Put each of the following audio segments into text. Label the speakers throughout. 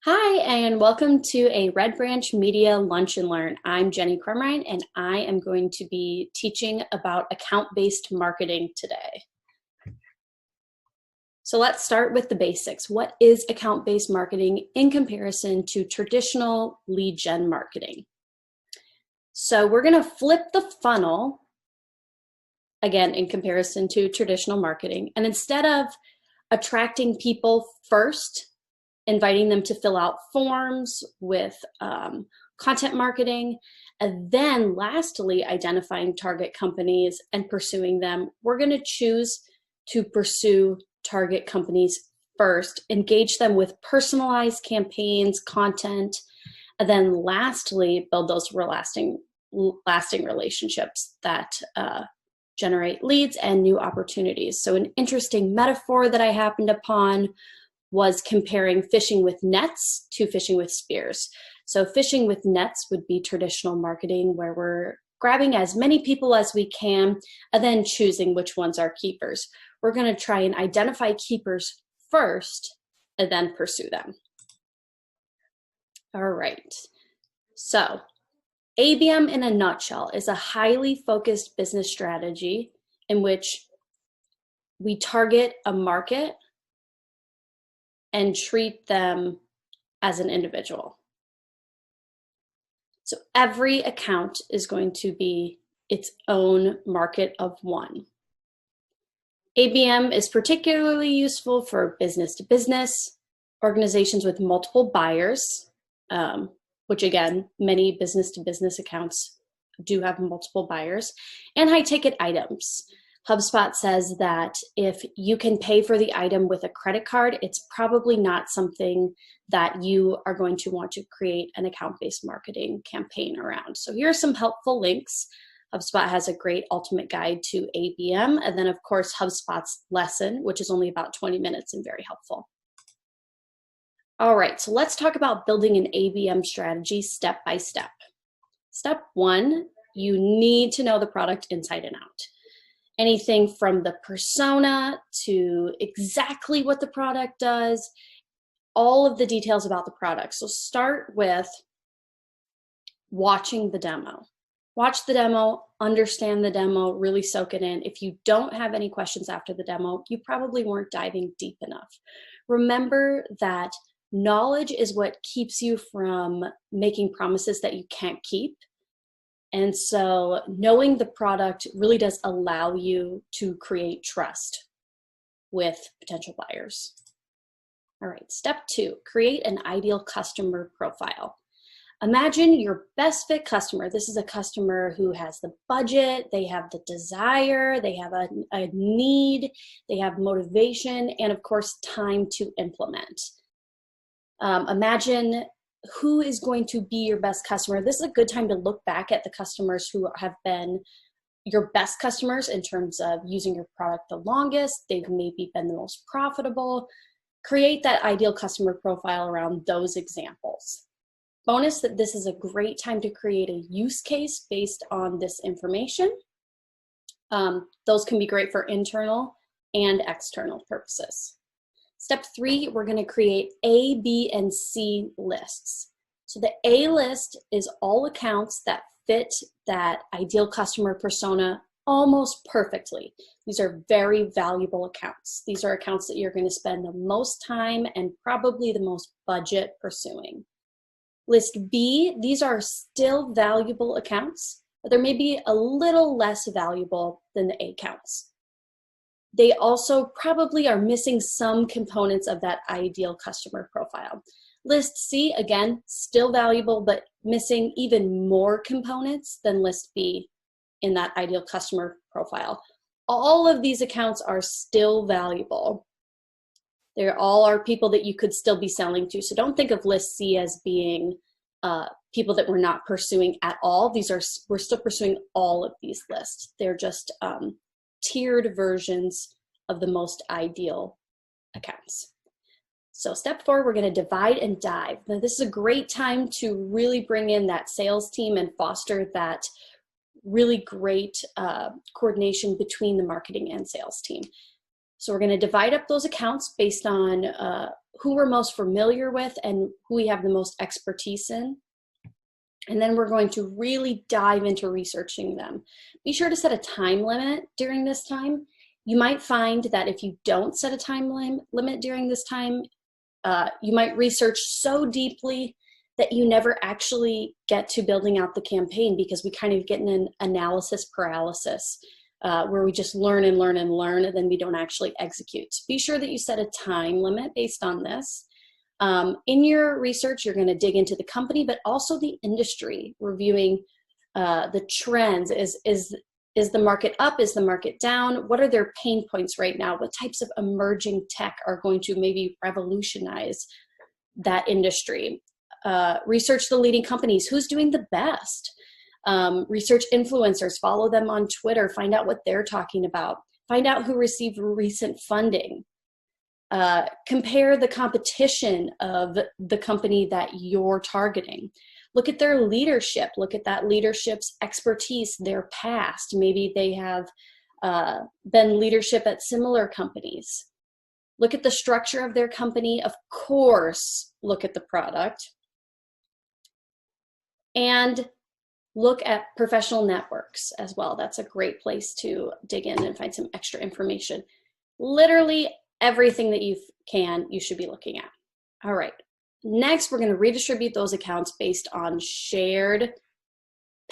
Speaker 1: Hi, and welcome to a Red Branch Media Lunch and Learn. I'm Jenny Crumrine, and I am going to be teaching about account-based marketing today. So let's start with the basics. What is account-based marketing in comparison to traditional lead gen marketing? So we're going to flip the funnel, again, in comparison to traditional marketing. And instead of attracting people first, inviting them to fill out forms with content marketing, and then lastly, identifying target companies and pursuing them, we're going to choose to pursue target companies first, engage them with personalized campaigns, content, and then lastly, build those lasting relationships that generate leads and new opportunities. So an interesting metaphor that I happened upon was comparing fishing with nets to fishing with spears. So fishing with nets would be traditional marketing where we're grabbing as many people as we can and then choosing which ones are keepers. We're going to try and identify keepers first and then pursue them. All right. So ABM in a nutshell is a highly focused business strategy in which we target a market and treat them as an individual. So every account is going to be its own market of one. ABM is particularly useful for business to business, organizations with multiple buyers, which again, many business to business accounts do have multiple buyers, and high ticket items. HubSpot says that if you can pay for the item with a credit card, it's probably not something that you are going to want to create an account-based marketing campaign around. So here are some helpful links. HubSpot has a great ultimate guide to ABM, and then of course HubSpot's lesson, which is only about 20 minutes and very helpful. All right, so let's talk about building an ABM strategy step by step. Step one, you need to know the product inside and out. Anything from the persona to exactly what the product does, all of the details about the product. So start with watching the demo. Watch the demo, understand the demo, really soak it in. If you don't have any questions after the demo, you probably weren't diving deep enough. Remember that knowledge is what keeps you from making promises that you can't keep. And so knowing the product really does allow you to create trust with potential buyers. All right, step two, create an ideal customer profile. Imagine your best fit customer. This is a customer who has the budget, they have the desire, they have a need, they have motivation, and of course, time to implement. Imagine who is going to be your best customer. This is a good time to look back at the customers who have been your best customers in terms of using your product the longest. They've maybe been the most profitable. Create that ideal customer profile around those examples. Bonus that this is a great time to create a use case based on this information. Those can be great for internal and external purposes. Step three, we're going to create A, B, and C lists. So the A list is all accounts that fit that ideal customer persona almost perfectly. These are very valuable accounts. These are accounts that you're going to spend the most time and probably the most budget pursuing. List B, these are still valuable accounts, but they're maybe a little less valuable than the A accounts. They also probably are missing some components of that ideal customer profile. List C, again, still valuable, but missing even more components than list B in that ideal customer profile. All of these accounts are still valuable. They all are people that you could still be selling to. So don't think of list C as being people that we're not pursuing at all. We're still pursuing all of these lists. They're just tiered versions of the most ideal accounts. So step four, we're going to divide and dive. Now this is a great time to really bring in that sales team and foster that really great coordination between the marketing and sales team. So we're going to divide up those accounts based on who we're most familiar with and who we have the most expertise in. And then we're going to really dive into researching them. Be sure to set a time limit during this time. You might find that if you don't set a time limit during this time, you might research so deeply that you never actually get to building out the campaign, because we kind of get in an analysis paralysis where we just learn and learn and learn, and then we don't actually execute. So be sure that you set a time limit based on this. In your research, you're going to dig into the company, but also the industry, reviewing the trends. Is the market up? Is the market down? What are their pain points right now? What types of emerging tech are going to maybe revolutionize that industry? Research the leading companies. Who's doing the best? Research influencers. Follow them on Twitter. Find out what they're talking about. Find out who received recent funding. Compare the competition of the company that you're targeting. Look at their leadership. Look at that leadership's expertise, their past. Maybe they have been leadership at similar companies. Look at the structure of their company. Of course, look at the product. And look at professional networks as well. That's a great place to dig in and find some extra information. Literally everything that you should be looking at. All right. Next, we're going to redistribute those accounts based on shared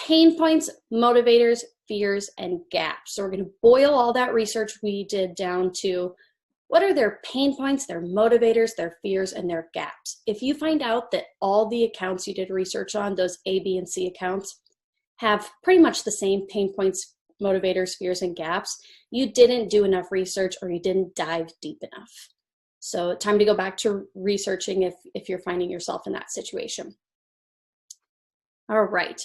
Speaker 1: pain points, motivators, fears, and gaps. So we're going to boil all that research we did down to what are their pain points, their motivators, their fears, and their gaps. If you find out that all the accounts you did research on, those A, B, and C accounts, have pretty much the same pain points, motivators, fears, and gaps, you didn't do enough research or you didn't dive deep enough. So time to go back to researching if you're finding yourself in that situation. All right.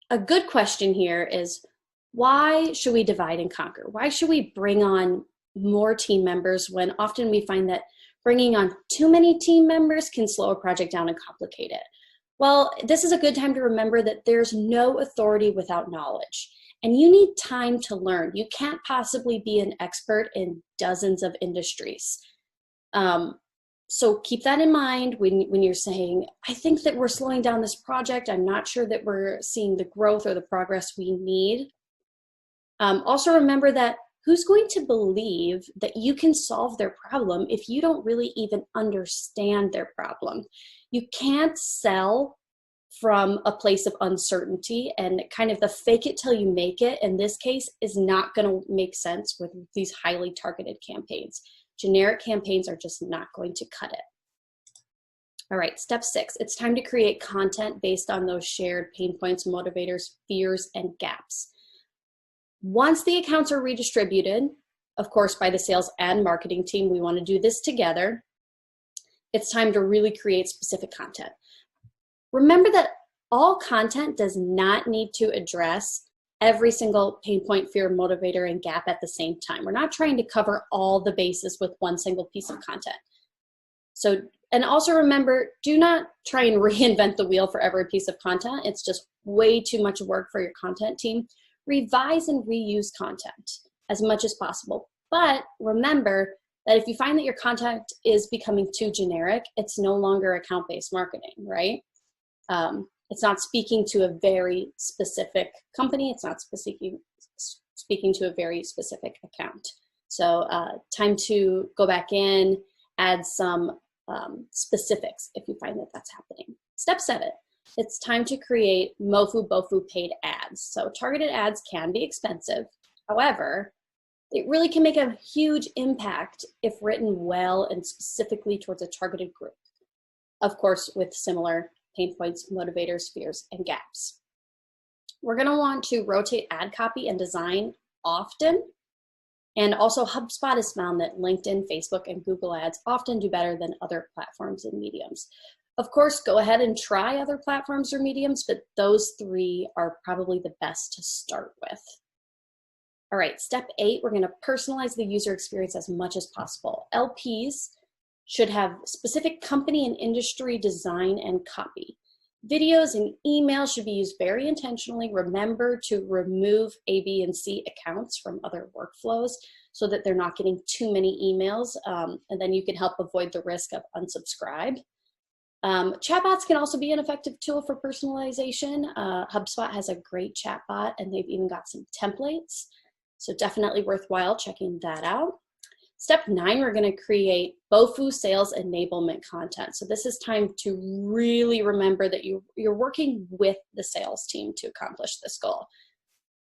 Speaker 1: A good question here is, why should we divide and conquer? Why should we bring on more team members when often we find that bringing on too many team members can slow a project down and complicate it? Well, this is a good time to remember that there's no authority without knowledge, and you need time to learn. You can't possibly be an expert in dozens of industries. So keep that in mind when you're saying, I think that we're slowing down this project. I'm not sure that we're seeing the growth or the progress we need. Also remember that who's going to believe that you can solve their problem if you don't really even understand their problem? You can't sell from a place of uncertainty, and kind of the fake it till you make it in this case is not going to make sense with these highly targeted campaigns. Generic campaigns are just not going to cut it. All right, step 6, it's time to create content based on those shared pain points, motivators, fears, and gaps. Once the accounts are redistributed, of course, by the sales and marketing team, we want to do this together. It's time to really create specific content. Remember that all content does not need to address every single pain point, fear, motivator, and gap at the same time. We're not trying to cover all the bases with one single piece of content. So, and also remember, do not try and reinvent the wheel for every piece of content. It's just way too much work for your content team. Revise and reuse content as much as possible. But remember that if you find that your content is becoming too generic, it's no longer account-based marketing, right? It's not speaking to a very specific company. It's not speaking to a very specific account. So time to go back in, add some specifics if you find that that's happening. Step 7, it's time to create MOFU, BOFU paid ads. So targeted ads can be expensive. However, it really can make a huge impact if written well and specifically towards a targeted group. Of course, with similar pain points, motivators, fears, and gaps. We're going to want to rotate ad copy and design often. And also HubSpot has found that LinkedIn, Facebook, and Google Ads often do better than other platforms and mediums. Of course, go ahead and try other platforms or mediums, but those 3 are probably the best to start with. All right, step 8, we're going to personalize the user experience as much as possible. LPs should have specific company and industry design and copy. Videos and emails should be used very intentionally. Remember to remove A, B, and C accounts from other workflows. so that they're not getting too many emails, and then you can help avoid the risk of unsubscribe. Chatbots can also be an effective tool for personalization. HubSpot has a great chatbot, and they've even got some templates, so definitely worthwhile checking that out. Step 9, we're going to create BOFU sales enablement content. So this is time to really remember that you're working with the sales team to accomplish this goal.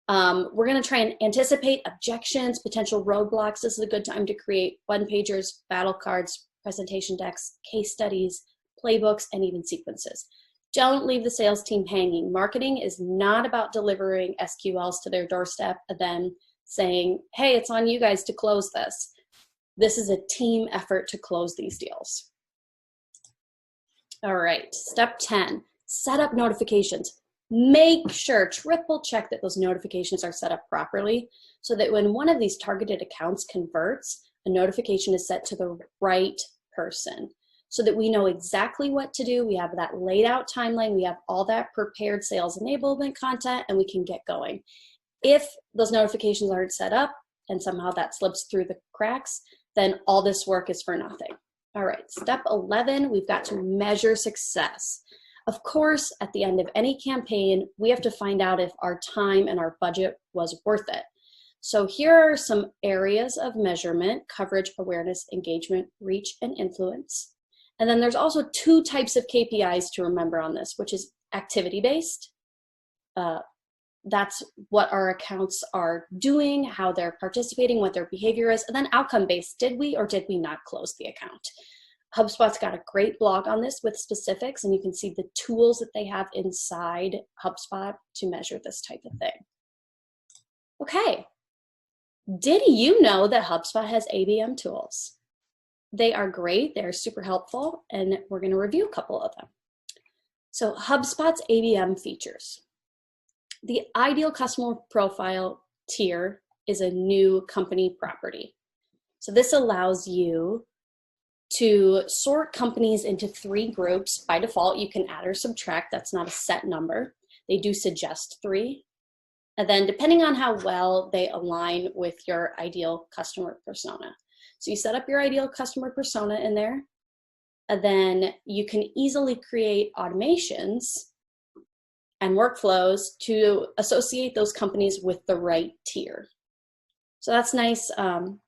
Speaker 1: We're going to try and anticipate objections, potential roadblocks. This is a good time to create one-pagers, battle cards, presentation decks, case studies, playbooks, and even sequences. Don't leave the sales team hanging. Marketing is not about delivering SQLs to their doorstep and then saying, hey, it's on you guys to close this. This is a team effort to close these deals. All right, step 10, set up notifications. Make sure, triple check that those notifications are set up properly so that when one of these targeted accounts converts, a notification is set to the right person so that we know exactly what to do. We have that laid out timeline. We have all that prepared sales enablement content, and we can get going. If those notifications aren't set up and somehow that slips through the cracks, then all this work is for nothing. All right, step 11, we've got to measure success. Of course, at the end of any campaign, we have to find out if our time and our budget was worth it. So here are some areas of measurement: coverage, awareness, engagement, reach, and influence. And then there's also 2 types of KPIs to remember on this, which is activity-based. That's what our accounts are doing, how they're participating, what their behavior is, and then outcome-based. Did we or did we not close the account? HubSpot's got a great blog on this with specifics, and you can see the tools that they have inside HubSpot to measure this type of thing. Okay, did you know that HubSpot has ABM tools? They are great, they're super helpful, and we're gonna review a couple of them. So HubSpot's ABM features. The ideal customer profile tier is a new company property. So this allows you to sort companies into 3 groups. By default, you can add or subtract. That's not a set number. They do suggest 3. And then depending on how well they align with your ideal customer persona. So you set up your ideal customer persona in there, and then you can easily create automations and workflows to associate those companies with the right tier. So that's nice to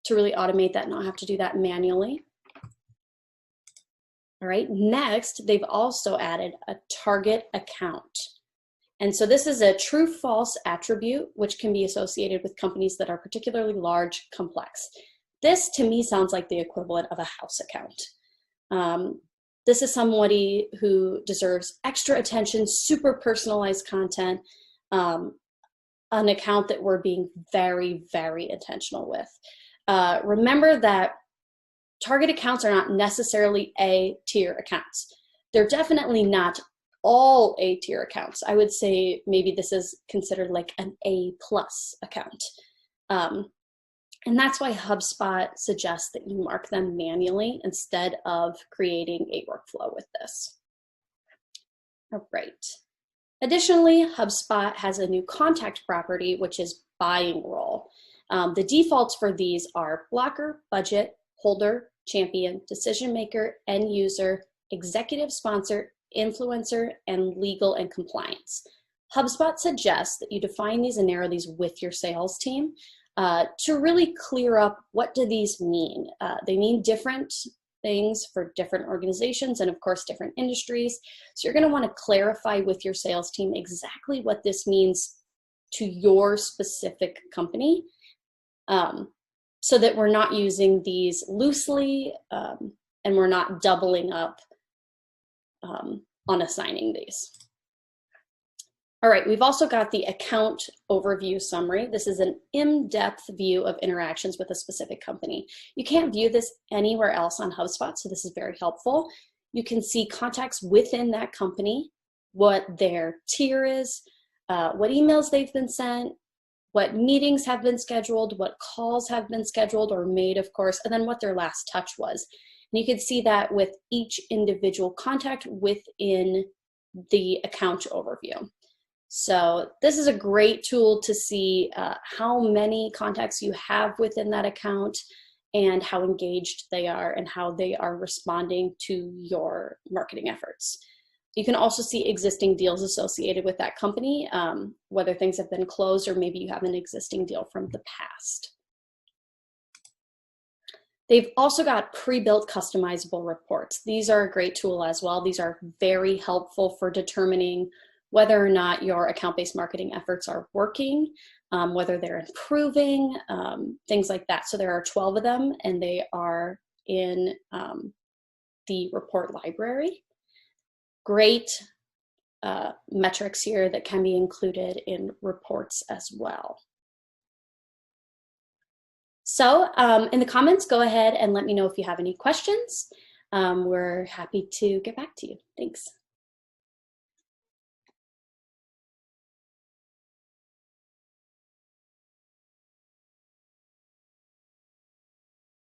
Speaker 1: really automate that and not have to do that manually. All right, next, they've also added a target account. And so this is a true-false attribute, which can be associated with companies that are particularly large, complex. This, to me, sounds like the equivalent of a house account. This is somebody who deserves extra attention, super personalized content, an account that we're being very, very intentional with. Remember that target accounts are not necessarily A-tier accounts. They're definitely not all A-tier accounts. I would say maybe this is considered like an A+ account. And that's why HubSpot suggests that you mark them manually instead of creating a workflow with this. All right. Additionally, HubSpot has a new contact property, which is buying role. The defaults for these are blocker, budget, holder, champion, decision maker, end user, executive sponsor, influencer, and legal and compliance. HubSpot suggests that you define these and narrow these with your sales team to really clear up what do these mean. They mean different things for different organizations and of course different industries. So you're going to want to clarify with your sales team exactly what this means to your specific company, so that we're not using these loosely and we're not doubling up on assigning these. All right, we've also got the account overview summary. This is an in-depth view of interactions with a specific company. You can't view this anywhere else on HubSpot, so this is very helpful. You can see contacts within that company, what their tier is, what emails they've been sent, what meetings have been scheduled, what calls have been scheduled or made, of course, and then what their last touch was. And you can see that with each individual contact within the account overview. So this is a great tool to see how many contacts you have within that account and how engaged they are and how they are responding to your marketing efforts. You can also see existing deals associated with that company, whether things have been closed or maybe you have an existing deal from the past. They've also got pre-built customizable reports. These are a great tool as well. These are very helpful for determining whether or not your account-based marketing efforts are working, whether they're improving, things like that. So there are 12 of them, and they are in the report library. Great metrics here that can be included in reports as well. So in the comments, go ahead and let me know if you have any questions. We're happy to get back to you. Thanks.